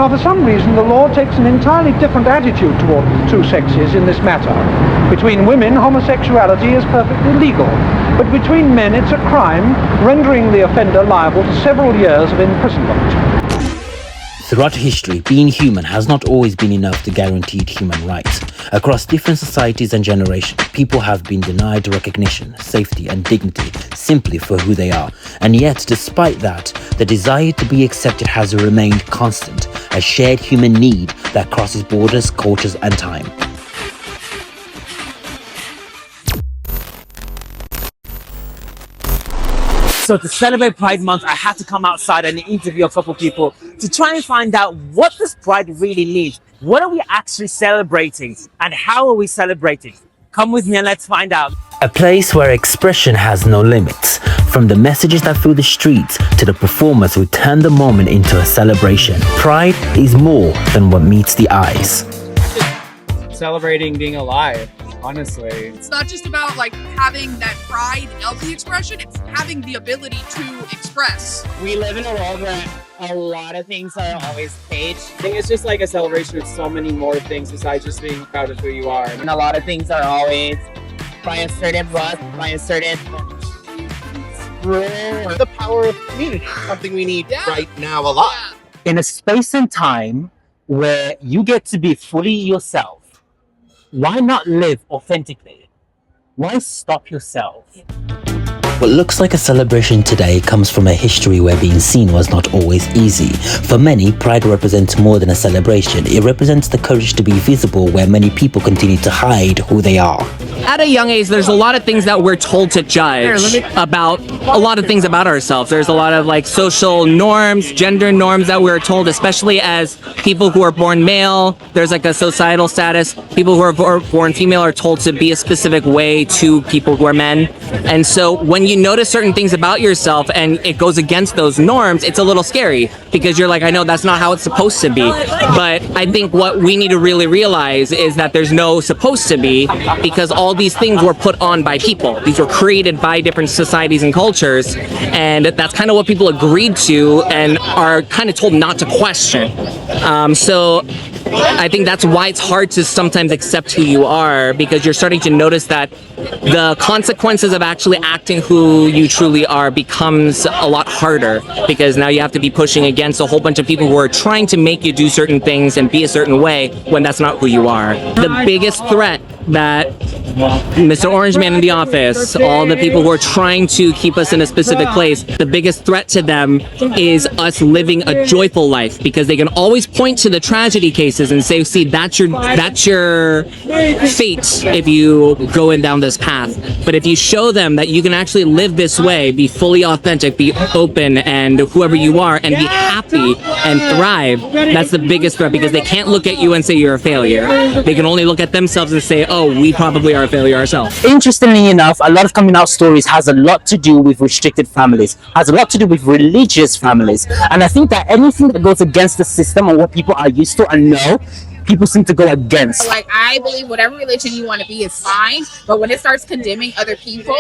Now, for some reason, the law takes an entirely different attitude toward the two sexes in this matter. Between women, homosexuality is perfectly legal, but between men it's a crime, rendering the offender liable to several years of imprisonment. Throughout history, being human has not always been enough to guarantee human rights. Across different societies and generations, people have been denied recognition, safety and dignity simply for who they are. And yet, despite that, the desire to be accepted has remained constant, a shared human need that crosses borders, cultures and time. So to celebrate Pride Month, I had to come outside and interview a couple people to try and find out what does Pride really mean. What are we actually celebrating and how are we celebrating? Come with me and let's find out. A place where expression has no limits, from the messages that fill the streets to the performers who turn the moment into a celebration. Pride is more than what meets the eyes. Celebrating being alive, honestly. It's not just about like having that pride of the expression, it's having the ability to express. We live in a world where a lot of things are always staged. I think it's just like a celebration of so many more things besides just being proud of who you are. And a lot of things are always by a certain bus, by a certain rule. The power of community, something we need right now a lot. In a space and time where you get to be fully yourself, why not live authentically? Why stop yourself? What looks like a celebration today comes from a history where being seen was not always easy. For many, Pride represents more than a celebration. It represents the courage to be visible where many people continue to hide who they are. At a young age, there's a lot of things that we're told to judge about a lot of things about ourselves. There's a lot of like social norms, gender norms that we're told, especially as people who are born male. There's like a societal status. People who are born female are told to be a specific way to people who are men. And so when you notice certain things about yourself and it goes against those norms, it's a little scary because you're like, I know that's not how it's supposed to be. But I think what we need to really realize is that there's no supposed to be, because all these things were put on by people. These were created by different societies and cultures, and that's kind of what people agreed to and are kind of told not to question. So I think that's why it's hard to sometimes accept who you are, because you're starting to notice that the consequences of actually acting who you truly are becomes a lot harder, because now you have to be pushing against a whole bunch of people who are trying to make you do certain things and be a certain way when that's not who you are. The biggest threat that Mr. Orange Man in the office, all the people who are trying to keep us in a specific place, the biggest threat to them is us living a joyful life, because they can always point to the tragedy cases and say, see, that's your fate if you go in down this path. But if you show them that you can actually live this way, be fully authentic, be open and whoever you are, and be happy and thrive, that's the biggest threat, because they can't look at you and say you're a failure. They can only look at themselves and say, oh, we probably are a failure ourselves. Interestingly enough, a lot of coming out stories has a lot to do with restricted families, has a lot to do with religious families. And I think that anything that goes against the system and what people are used to and know, people seem to go against. Like, I believe whatever religion you want to be is fine, but when it starts condemning other people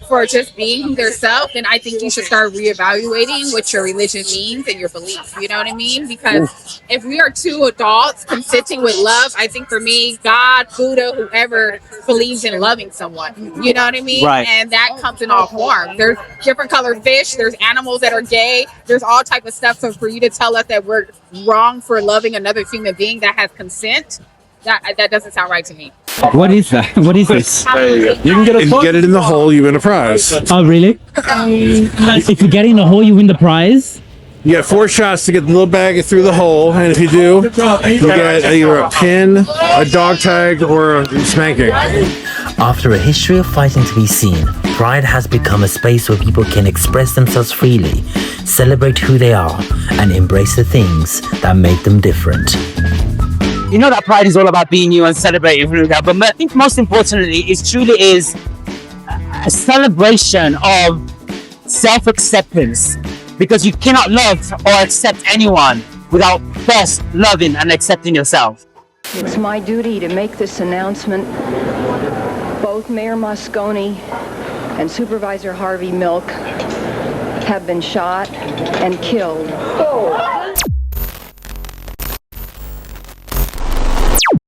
for just being who they're self, then I think you should start reevaluating what your religion means and your beliefs. You know what I mean? Because if we are two adults consenting with love, I think for me, God, Buddha, whoever believes in loving someone, you know what I mean? Right. And that comes in all forms. There's different colored fish, there's animals that are gay, there's all type of stuff. So for you to tell us that we're wrong for loving another human being that has consent, that doesn't sound right to me. What is that? What is this? You can get it in the hole, you win a prize. Oh, really? If you get in the hole, you win the prize? You get 4 shots to get the little bag through the hole, and if you do, you get either a pin, a dog tag, or a spanking. After a history of fighting to be seen, Pride has become a space where people can express themselves freely, celebrate who they are, and embrace the things that make them different. You know that Pride is all about being you and celebrating who you are, but I think most importantly, it truly is a celebration of self-acceptance, because you cannot love or accept anyone without first loving and accepting yourself. It's my duty to make this announcement. Both Mayor Moscone and Supervisor Harvey Milk have been shot and killed.